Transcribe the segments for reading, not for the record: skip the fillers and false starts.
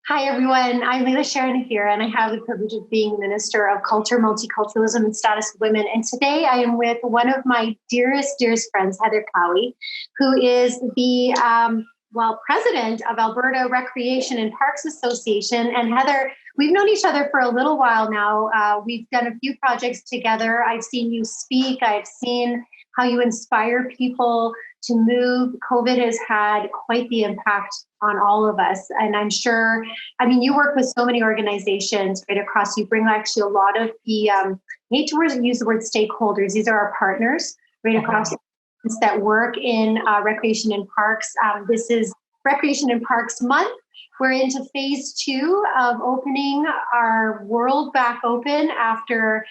Hi, everyone. I'm Leila Sharon here, and I have the privilege of being Minister of Culture, Multiculturalism, and Status of Women. And today I am with one of my dearest friends, Heather Cowie, who is the, president of Alberta Recreation and Parks Association. And Heather, we've known each other for a little while now. We've done a few projects together. I've seen you speak. I've seen how you inspire people to move. COVID has had quite the impact on all of us. And I'm sure, you work with so many organizations right across. You bring actually a lot of the, I hate to use the word stakeholders. These are our partners right across that work in recreation and parks. This is Recreation and Parks Month. We're into phase 2 of opening our world back open after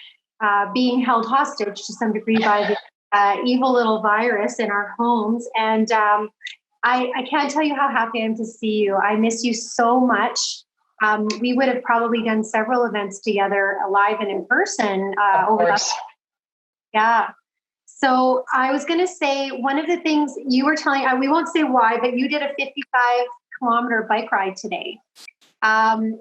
being held hostage to some degree by the evil little virus in our homes. And I can't tell you how happy I am to see you. I miss you so much. We would have probably done several events together live and in person over that. Yeah. So I was going to say, one of the things you were telling, we won't say why, but you did a 55-kilometer bike ride today. And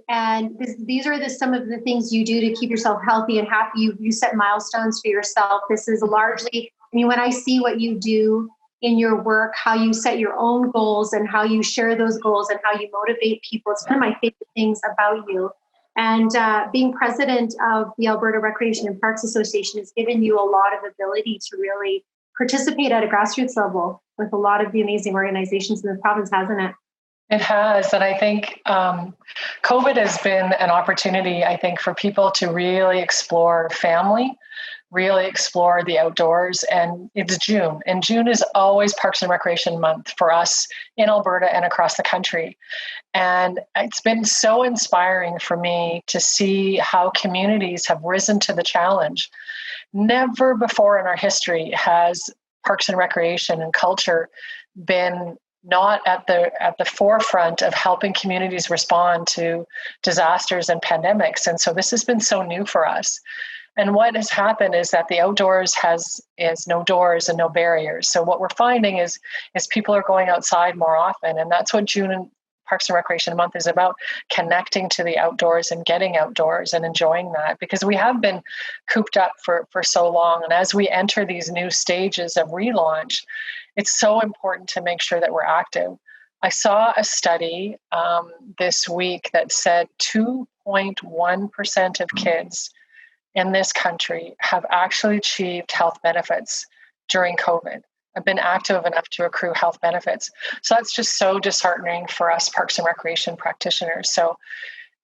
these are some of the things you do to keep yourself healthy and happy. You set milestones for yourself. This is largely, when I see what you do in your work, how you set your own goals and how you share those goals and how you motivate people, it's one of my favorite things about you. And being president of the Alberta Recreation and Parks Association has given you a lot of ability to really participate at a grassroots level with a lot of the amazing organizations in the province, hasn't it? It has. And I think COVID has been an opportunity, I think, for people to really explore family, really explore the outdoors. And it's June. And June is always Parks and Recreation Month for us in Alberta and across the country. And it's been so inspiring for me to see how communities have risen to the challenge. Never before in our history has Parks and Recreation and culture been not at the forefront of helping communities respond to disasters and pandemics. And so this has been so new for us. And what has happened is that the outdoors is no doors and no barriers. So what we're finding is people are going outside more often. And that's what June and Parks and Recreation Month is about, connecting to the outdoors and getting outdoors and enjoying that, because we have been cooped up for so long. And as we enter these new stages of relaunch, it's so important to make sure that we're active. I saw a study this week that said 2.1% of kids in this country have actually achieved health benefits during COVID, have been active enough to accrue health benefits. So that's just so disheartening for us Parks and Recreation practitioners. So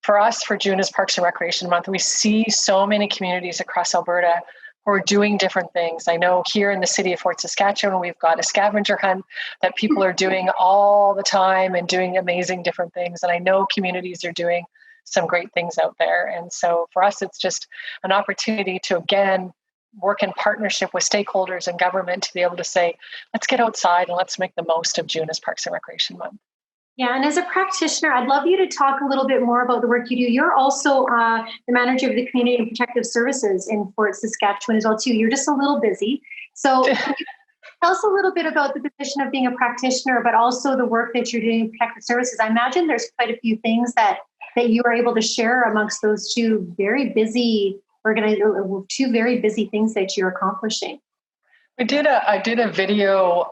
for us, for June is Parks and Recreation Month, we see so many communities across Alberta who are doing different things. I know here in the city of Fort Saskatchewan, we've got a scavenger hunt that people are doing all the time and doing amazing different things. And I know communities are doing some great things out there. And so for us, it's just an opportunity to, again, work in partnership with stakeholders and government to be able to say, let's get outside and let's make the most of June as Parks and Recreation Month. Yeah, and as a practitioner, I'd love you to talk a little bit more about the work you do. You're also the manager of the Community and Protective Services in Fort Saskatchewan as well, too. You're just a little busy. So can you tell us a little bit about the position of being a practitioner, but also the work that you're doing in protective services? I imagine there's quite a few things that you are able to share amongst those two very busy things that you're accomplishing. I did a video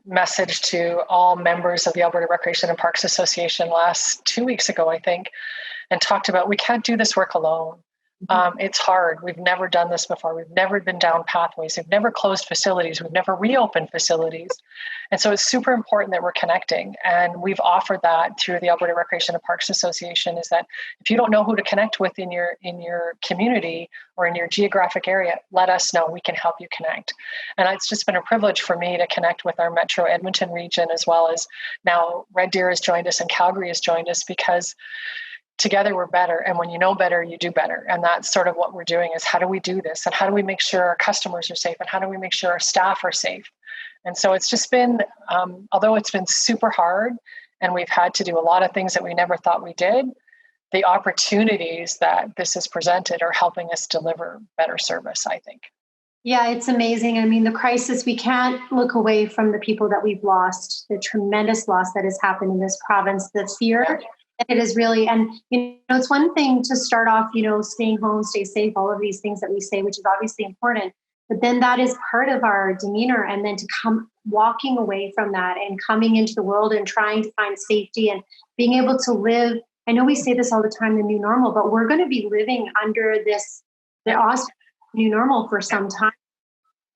message to all members of the Alberta Recreation and Parks Association 2 weeks ago, I think, and talked about we can't do this work alone. It's hard. We've never done this before. We've never been down pathways. We've never closed facilities. We've never reopened facilities. And so it's super important that we're connecting. And we've offered that through the Alberta Recreation and Parks Association, is that if you don't know who to connect with in your community or in your geographic area, let us know. We can help you connect. And it's just been a privilege for me to connect with our Metro Edmonton region, as well as now Red Deer has joined us and Calgary has joined us, because together we're better. And when you know better, you do better. And that's sort of what we're doing, is how do we do this? And how do we make sure our customers are safe? And how do we make sure our staff are safe? And so it's just been, although it's been super hard and we've had to do a lot of things that we never thought we did, the opportunities that this has presented are helping us deliver better service, I think. Yeah, it's amazing. I mean, the crisis, we can't look away from the people that we've lost, the tremendous loss that has happened in this province, the fear It is really, and it's one thing to start off, staying home, stay safe, all of these things that we say, which is obviously important. But then that is part of our demeanor. And then to come walking away from that and coming into the world and trying to find safety and being able to live. I know we say this all the time, the new normal, but we're going to be living under the auspice of new normal for some time.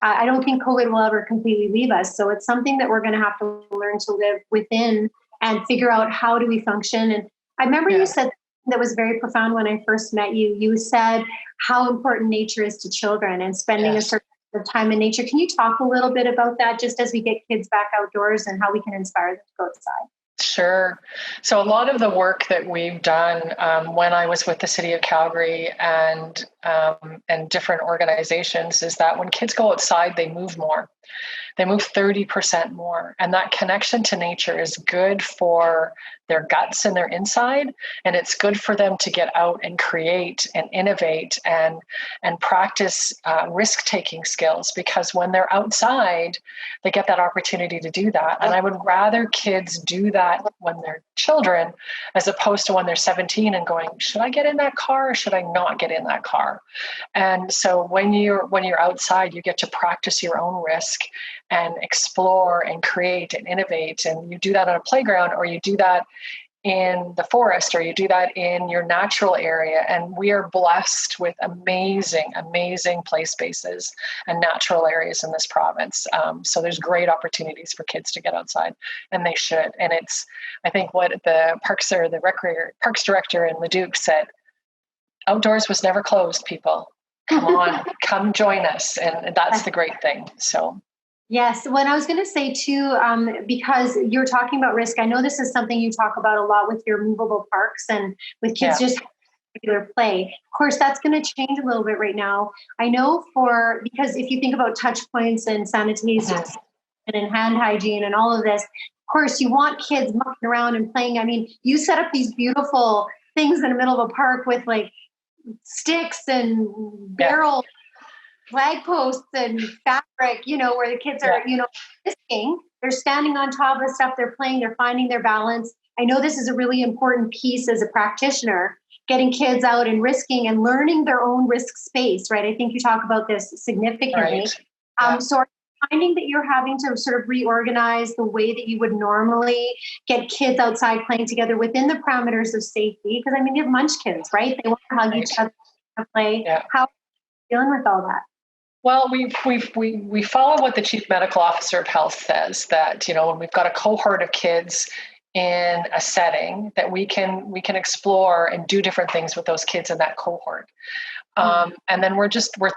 I don't think COVID will ever completely leave us. So it's something that we're going to have to learn to live within and figure out how do we function. And I remember you said that was very profound when I first met you. You said how important nature is to children and spending a certain amount of time in nature. Can you talk a little bit about that just as we get kids back outdoors and how we can inspire them to go outside? Sure. So a lot of the work that we've done when I was with the city of Calgary and different organizations is that when kids go outside, they move more. They move 30% more. And that connection to nature is good for their guts and their inside. And it's good for them to get out and create and innovate and practice risk-taking skills, because when they're outside, they get that opportunity to do that. And I would rather kids do that when they're children as opposed to when they're 17 and going, should I get in that car or should I not get in that car? And so when you're outside, you get to practice your own risk and explore and create and innovate. And you do that on a playground, or you do that in the forest, or you do that in your natural area. And we are blessed with amazing, amazing play spaces and natural areas in this province. So there's great opportunities for kids to get outside, and they should. And I think what the parks director in Leduc said, outdoors was never closed, people. Come on, come join us. And that's the great thing. So. Yes. What I was going to say too, because you're talking about risk, I know this is something you talk about a lot with your movable parks and with kids just regular play. Of course, that's going to change a little bit right now. I know because if you think about touch points and sanitation and hand hygiene and all of this, of course, you want kids mucking around and playing. I mean, you set up these beautiful things in the middle of a park with like sticks and barrels. Flag posts and fabric, where the kids are, risking. They're standing on top of stuff, they're playing, they're finding their balance. I know this is a really important piece as a practitioner, getting kids out and risking and learning their own risk space, right? I think you talk about this significantly. Right. So are you finding that you're having to sort of reorganize the way that you would normally get kids outside playing together within the parameters of safety? Because you have munchkins, right? They want to hug each other and play. Yeah. How are you dealing with all that? Well, we follow what the chief medical officer of health says, that when we've got a cohort of kids in a setting, that we can explore and do different things with those kids in that cohort. And then we're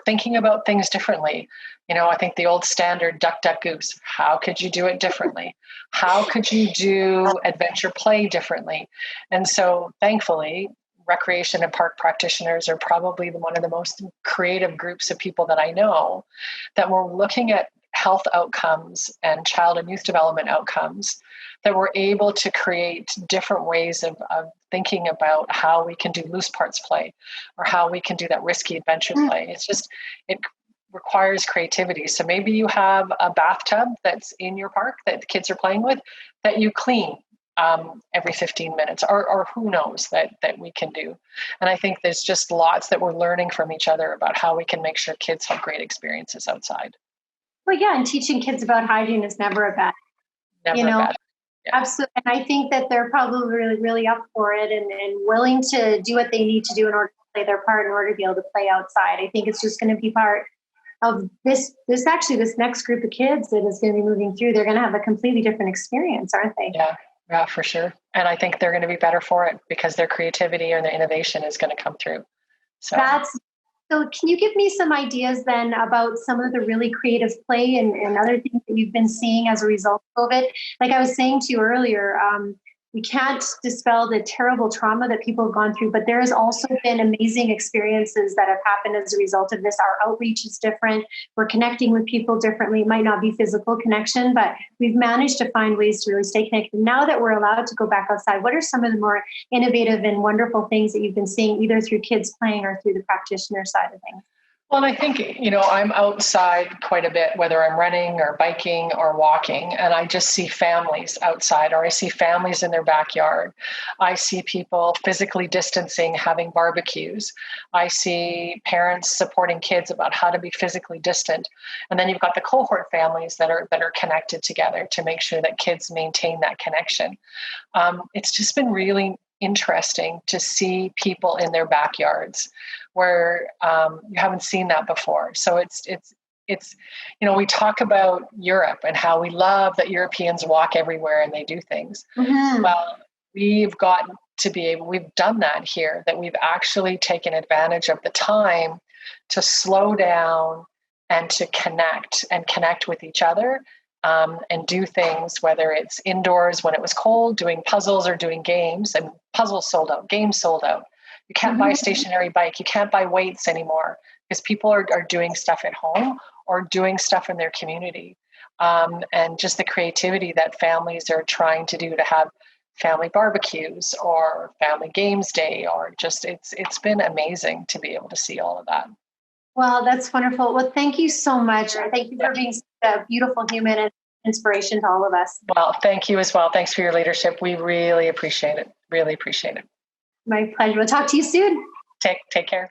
thinking about things differently. I think the old standard duck, duck, goose. How could you do it differently? How could you do adventure play differently? And so thankfully, recreation and park practitioners are probably one of the most creative groups of people that I know, that we're looking at health outcomes and child and youth development outcomes, that we're able to create different ways of thinking about how we can do loose parts play or how we can do that risky adventure play. It requires creativity. So maybe you have a bathtub that's in your park that the kids are playing with that you clean every 15 minutes, or who knows that we can do. And I think there's just lots that we're learning from each other about how we can make sure kids have great experiences outside. Well, yeah, and teaching kids about hygiene is never a bad thing. Never bad. Yeah. Absolutely. And I think that they're probably really, really up for it and willing to do what they need to do in order to play their part, in order to be able to play outside. I think it's just going to be part of this next group of kids that is going to be moving through. They're going to have a completely different experience, aren't they? Yeah, for sure. And I think they're going to be better for it because their creativity and their innovation is going to come through. So can you give me some ideas then about some of the really creative play and other things that you've been seeing as a result of it? Like I was saying to you earlier, we can't dispel the terrible trauma that people have gone through, but there has also been amazing experiences that have happened as a result of this. Our outreach is different. We're connecting with people differently. It might not be physical connection, but we've managed to find ways to really stay connected. Now that we're allowed to go back outside, what are some of the more innovative and wonderful things that you've been seeing, either through kids playing or through the practitioner side of things? Well, and I think, I'm outside quite a bit, whether I'm running or biking or walking, and I just see families outside, or I see families in their backyard. I see people physically distancing, having barbecues. I see parents supporting kids about how to be physically distant. And then you've got the cohort families that are connected together to make sure that kids maintain that connection. It's just been really interesting to see people in their backyards where you haven't seen that before. So it's we talk about Europe and how we love that Europeans walk everywhere and they do things. Mm-hmm. Well, we've got to be able, we've done that here, that we've actually taken advantage of the time to slow down and to connect with each other, and do things, whether it's indoors when it was cold, doing puzzles or doing games. And puzzles sold out, games sold out. You can't buy a stationary bike. You can't buy weights anymore because people are doing stuff at home or doing stuff in their community. And just the creativity that families are trying to do to have family barbecues or family games day, or just it's been amazing to be able to see all of that. Well, that's wonderful. Well, thank you so much. Thank you for being such a beautiful human and inspiration to all of us. Well, thank you as well. Thanks for your leadership. We really appreciate it. Really appreciate it. My pleasure. We'll talk to you soon. Take care.